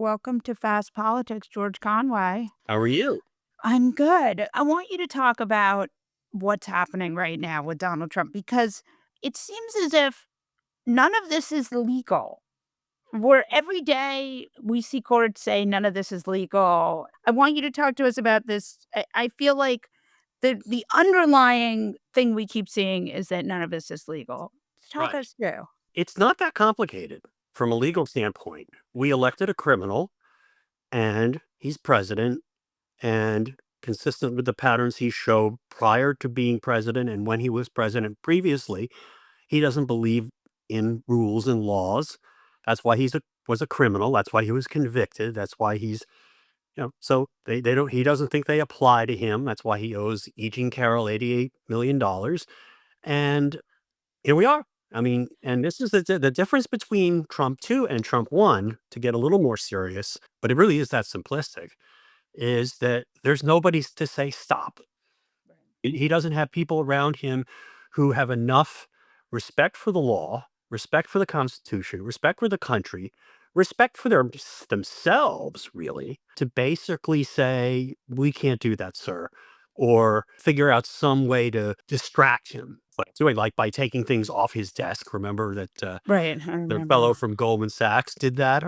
Welcome to Fast Politics, George Conway. How are you? I'm good. I want you to talk about what's happening right now with Donald Trump because it seems as if none of this is legal. Where every day we see courts say none of this is legal. I want you to talk to us about this. I feel like the underlying thing we keep seeing is that none of this is legal. Talk Right. us through. It's not that complicated from a legal standpoint. We elected a criminal and he's president, and consistent with the patterns he showed prior to being president and when he was president previously, he doesn't believe in rules and laws. That's why was a criminal. That's why he was convicted. That's why so they don't he doesn't think they apply to him. That's why he owes E. Jean Carroll $88 million. And here we are. I mean, and this is the difference between Trump 2 and Trump 1, to get a little more serious, but it really is that simplistic, is that there's nobody to say stop. He doesn't have people around him who have enough respect for the law, respect for the Constitution, respect for the country, respect for themselves, really, to basically say, we can't do that, sir, or figure out some way to distract him. Doing like by taking things off his desk. Remember that Right. I the fellow remember. from Goldman Sachs did that.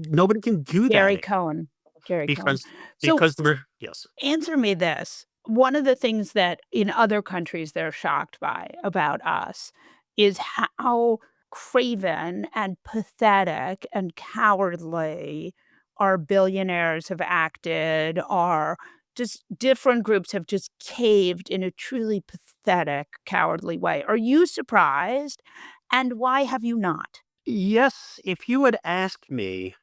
Nobody can do Gary that Cohen. Gary Cohen. because So yes. answer me this. One of the things that in other countries they're shocked by about us is how craven and pathetic and cowardly our billionaires have acted, our just different groups have just caved in a truly pathetic, cowardly way. Are you surprised? And why have you not? Yes, if you had asked me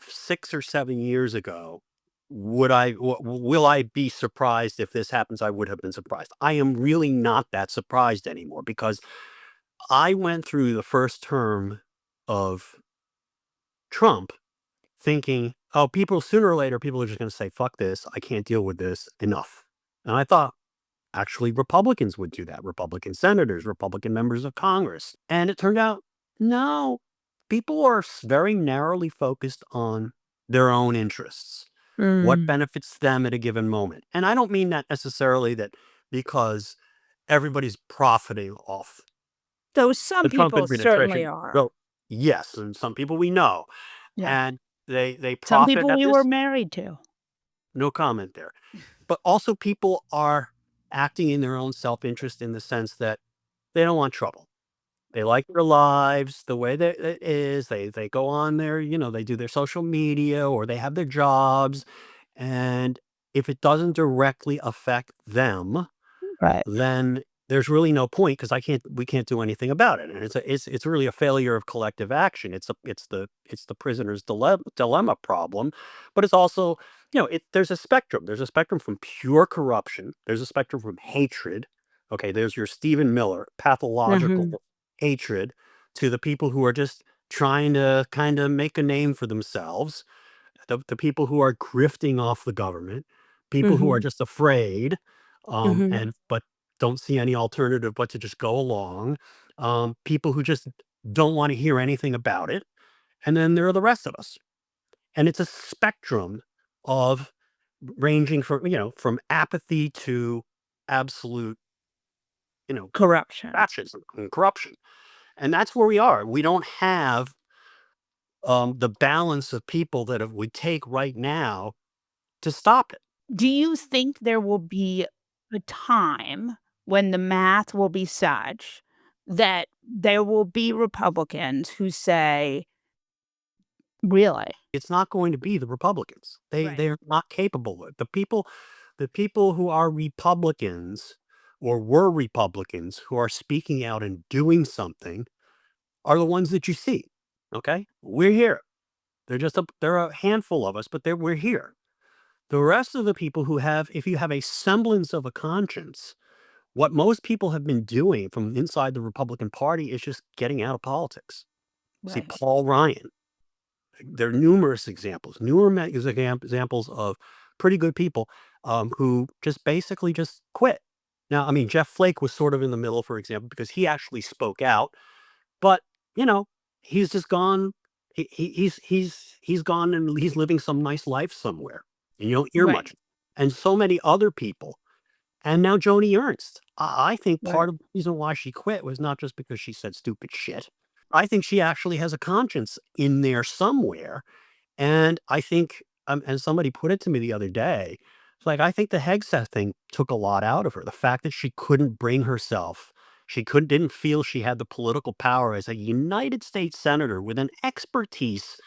6 or 7 years ago, will I be surprised if this happens? I would have been surprised. I am really not that surprised anymore because I went through the first term of Trump thinking, "Oh, people sooner or later, people are just gonna say, 'Fuck this, I can't deal with this, enough.'" And I thought, actually, Republicans would do that, Republican senators, Republican members of Congress. And it turned out, no, people are very narrowly focused on their own interests, what Mm. benefits them at a given moment. And I don't mean that necessarily that because everybody's profiting off Though some the Trump people certainly administration. are. Well, yes, and some people we know, Yeah. and they Some profit people at we were this. married to. No comment there. But also people are acting in their own self-interest in the sense that they don't want trouble. They like their lives the way that it is. They go on their, they do their social media or they have their jobs. And if it doesn't directly affect them, Right. then there's really no point because we can't do anything about it. And it's really a failure of collective action. It's the prisoner's dilemma problem, but it's also, there's a spectrum. There's a spectrum from pure corruption. There's a spectrum from hatred. Okay, there's your Stephen Miller pathological Mhm. hatred to the people who are just trying to kind of make a name for themselves, the people who are grifting off the government, people who are Mhm. just afraid, Mhm. and but don't see any alternative but to just go along, people who just don't want to hear anything about it, and then there are the rest of us. And it's a spectrum of ranging from apathy to absolute, you know, Corruption. fascism and corruption. And that's where we are. We don't have the balance of people that it would take right now to stop it. Do you think there will be a time when the math will be such that there will be Republicans who say, "Really?" It's not going to be the Republicans. Right. They're not capable of it. The people who are Republicans or were Republicans who are speaking out and doing something are the ones that you see. Okay? We're here. They're a handful of us, but we're here. The rest of the people who have, if you have a semblance of a conscience, what most people have been doing from inside the Republican Party is just getting out of politics. See, Right. Paul Ryan, there are numerous examples, examples of pretty good people who just basically just quit. Now, I mean, Jeff Flake was sort of in the middle, for example, because he actually spoke out, but you know, he's just gone. He's gone and he's living some nice life somewhere, and you don't hear Right, much. And so many other people. And now Joni Ernst. I think right. part of the reason why she quit was not just because she said stupid shit. I think she actually has a conscience in there somewhere, and I think, and somebody put it to me the other day, it's like, I think the Hegseth thing took a lot out of her. The fact that she couldn't bring herself, she couldn't didn't feel she had the political power as a United States senator with an expertise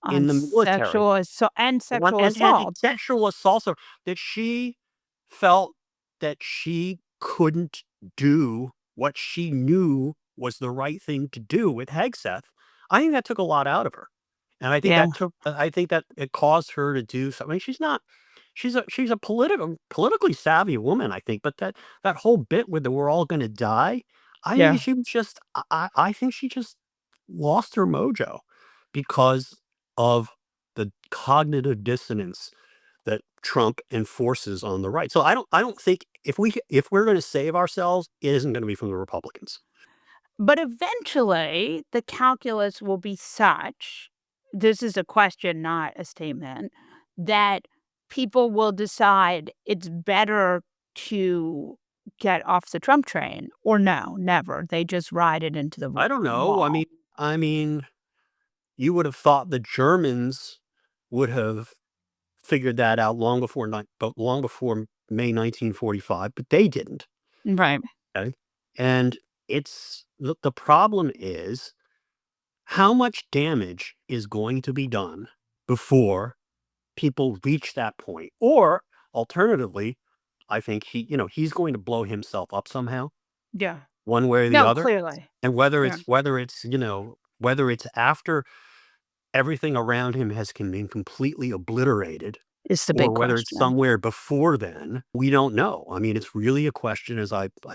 On in the military, sexual and assault. sexual assault, so that she felt that she couldn't do what she knew was the right thing to do with Hegseth. I think that took a lot out of her. And Yeah, I think that it caused her to do something. I mean, she's a politically savvy woman, I think, but that whole bit with the "we're all gonna die," I yeah. think she was just I think she just lost her mojo because of the cognitive dissonance that Trump enforces on the right. So I don't think if we're gonna save ourselves, it isn't gonna be from the Republicans. But eventually, the calculus will be such, this is a question, not a statement, that people will decide it's better to get off the Trump train or no, never. They just ride it into the I don't know. wall. I mean, you would have thought the Germans would have figured that out long before May 1945, but they didn't. Right. Okay? And the problem is how much damage is going to be done before people reach that point? Or alternatively, I think he's going to blow himself up somehow, Yeah. one way or the No, other. clearly. And Yeah. whether it's after everything around him has been completely obliterated, It's the or big whether it's question. somewhere before then, we don't know. I mean, it's really a question,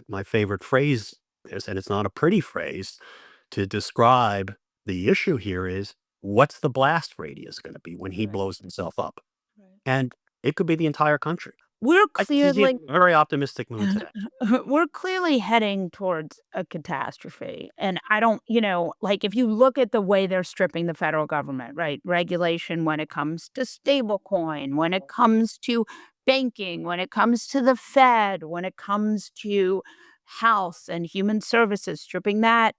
my favorite phrase is, and it's not a pretty phrase to describe the issue here is, what's the blast radius going to be when he Right. blows himself up? Right. And it could be the entire country. We're I think he's in clearly a very optimistic mood today. we're clearly heading towards a catastrophe. And I don't, like if you look at the way they're stripping the federal government, right? Regulation when it comes to stablecoin, when it comes to banking, when it comes to the Fed, when it comes to health and human services, stripping that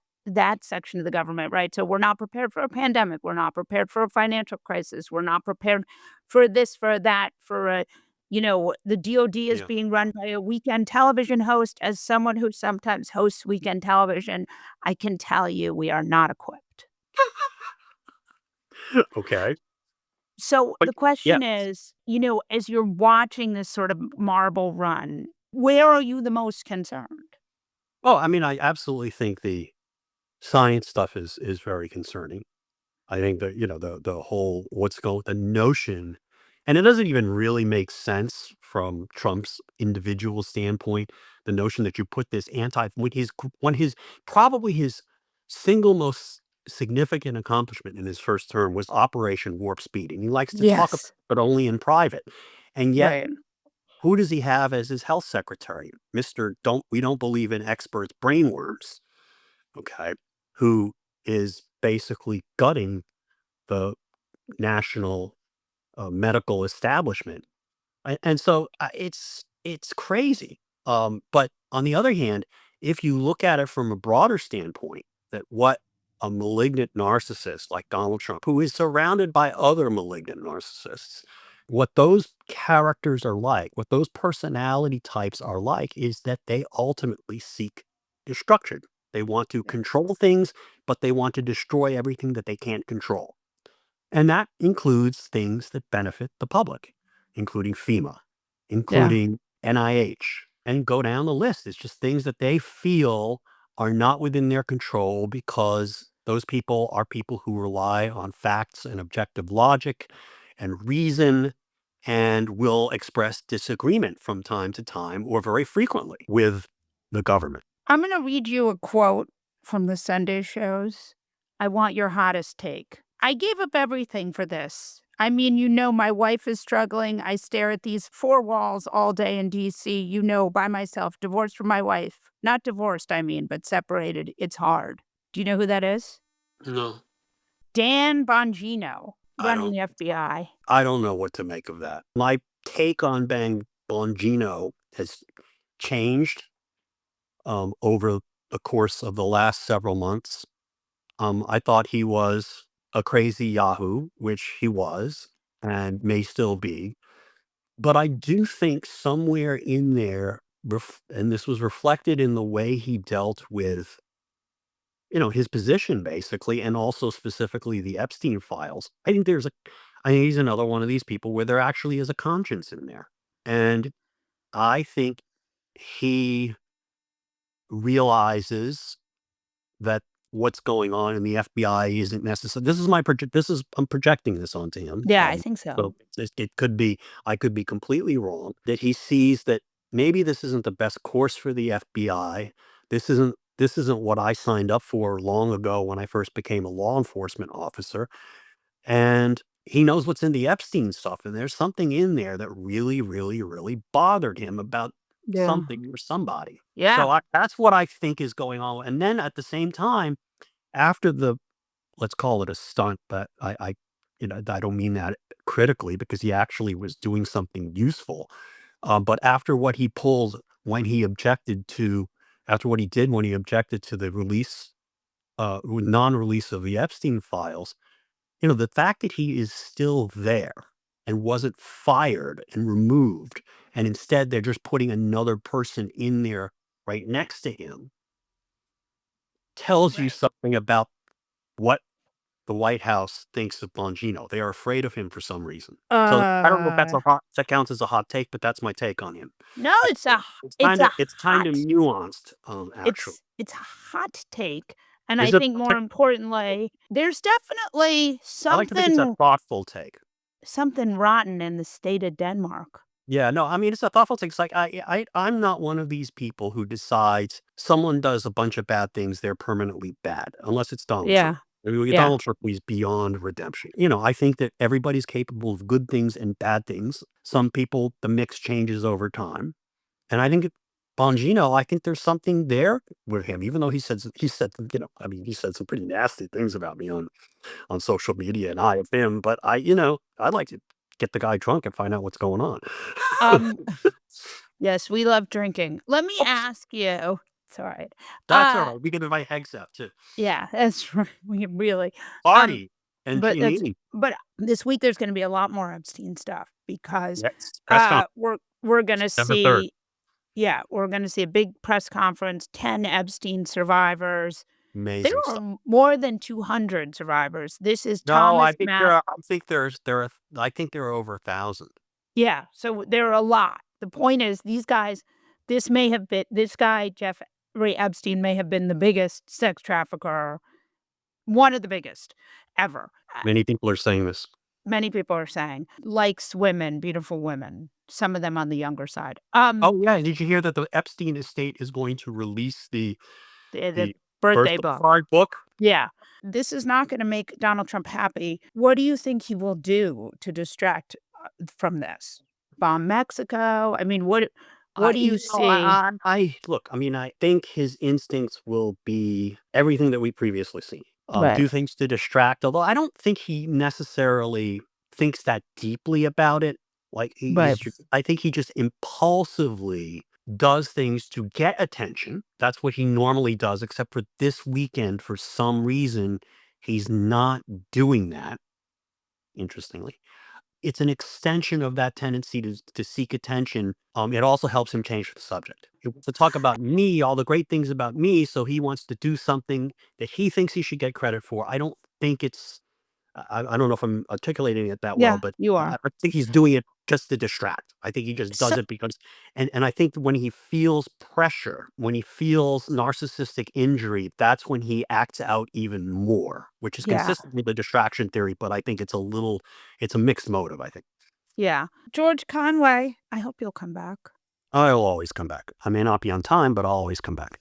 section of the government, right? So we're not prepared for a pandemic. We're not prepared for a financial crisis. We're not prepared for this, for that, for a the DOD is Yeah. being run by a weekend television host. As someone who sometimes hosts weekend television, I can tell you we are not equipped. Okay. So But the yeah. question is, as you're watching this sort of marble run, where are you the most concerned? Well, I mean, I absolutely think the science stuff is very concerning. I think that, the whole the notion, and it doesn't even really make sense from Trump's individual standpoint, the notion that you put this when his probably his single most significant accomplishment in his first term was Operation Warp Speed. And he likes to talk about Yes. it only in private. And yet, Right. who does he have as his health secretary? Mr. Don't believe in experts brainworms, okay, who is basically gutting the national, medical establishment, and so, it's crazy, but on the other hand, if you look at it from a broader standpoint, that what a malignant narcissist like Donald Trump, who is surrounded by other malignant narcissists, what those characters are like, what those personality types are like, is that they ultimately seek destruction. They want to Yeah. control things, but they want to destroy everything that they can't control. And that includes things that benefit the public, including FEMA, Yeah. including NIH, and go down the list. It's just things that they feel are not within their control because those people are people who rely on facts and objective logic and reason and will express disagreement from time to time or very frequently with the government. I'm going to read you a quote from the Sunday shows. I want your hottest take. I gave up everything for this. I mean, my wife is struggling. I stare at these four walls all day in DC, by myself, divorced from my wife. Not divorced, I mean, but separated. It's hard. Do you know who that is? No. Dan Bongino I running don't the FBI. I don't know what to make of that. My take on Bongino has changed over the course of the last several months. I thought he was a crazy Yahoo, which he was and may still be. But I do think somewhere in there, and this was reflected in the way he dealt with, his position basically, and also specifically the Epstein files. I think he's another one of these people where there actually is a conscience in there. And I think he realizes that what's going on in the FBI isn't necessary. I'm projecting this onto him. Yeah, I think so. So it could be, I could be completely wrong, that he sees that maybe this isn't the best course for the FBI. This isn't what I signed up for long ago when I first became a law enforcement officer. And he knows what's in the Epstein stuff. And there's something in there that really, really, really bothered him about Yeah. something or somebody. Yeah. So that's what I think is going on. And then at the same time, after let's call it a stunt, but I don't mean that critically because he actually was doing something useful. But after what he pulled when he objected to, after what he did when he objected to the non-release of the Epstein files, the fact that he is still there and wasn't fired and removed, and instead they're just putting another person in there right next to him tells you Right. something about what the White House thinks of Bongino. They are afraid of him for some reason. So I don't know if Uh, that counts as a hot take, but that's my take on him. no, Actually, it's it's kind a of it's kind of hot nuanced. Actually, it's a hot take, and I is it? think more importantly, there's definitely I like to think it's a thoughtful take. something rotten in the state of Denmark. Yeah, no, I mean, it's a thoughtful thing. It's like I'm not one of these people who decides someone does a bunch of bad things, they're permanently bad, unless it's Donald Trump. Yeah. I mean, Yeah. Donald Trump is beyond redemption. I think that everybody's capable of good things and bad things. Some people, the mix changes over time, and I think Bongino, I think there's something there with him, even though I mean, he said some pretty nasty things about me on social media, and I of him, but I'd like to get the guy drunk and find out what's going on. Um, yes, we love drinking. Let me Oops, ask you it's alright. that's all right. We can invite Hegs out too. Yeah, that's right, we really, um, Party and but that's Janine. but this week there's gonna be a lot more Epstein stuff because, Yes, press conference, we're gonna September 3rd. see yeah, we're gonna see a big press conference, 10 Epstein survivors. There Amazing are stuff. more than 200 survivors. This is No, Thomas Math I think there are over 1,000. yeah, so there are a lot. The point is these guys this guy, Jeffrey Epstein, may have been the biggest sex trafficker, one of the biggest ever. Many people are saying this. Many people are saying, likes women, beautiful women, some of them on the younger side. Oh, yeah, did you hear that the Epstein estate is going to release The the birthday birthday book. card book? Yeah. This is not gonna make Donald Trump happy. What do you think he will do to distract, from this? Bomb Mexico? I mean, what do you see? Look, I mean, I think his instincts will be everything that we previously seen. Right, Do things to distract, although I don't think he necessarily thinks that deeply about it. Like right. I think he just impulsively does things to get attention. That's what he normally does, except for this weekend, for some reason, he's not doing that, interestingly. It's an extension of that tendency to seek attention. It also helps him change the subject. He wants to talk about me, all the great things about me, so he wants to do something that he thinks he should get credit for. I don't think it's I don't know if I'm articulating it that well, Yeah, but you I are. think he's doing it just to distract. I think he just So does it because and I think when he feels pressure, when he feels narcissistic injury, that's when he acts out even more, which is yeah, consistent with the distraction theory, but I think it's a mixed motive, I think. yeah. George Conway, I hope you'll come back. I'll always come back. I may not be on time, but I'll always come back.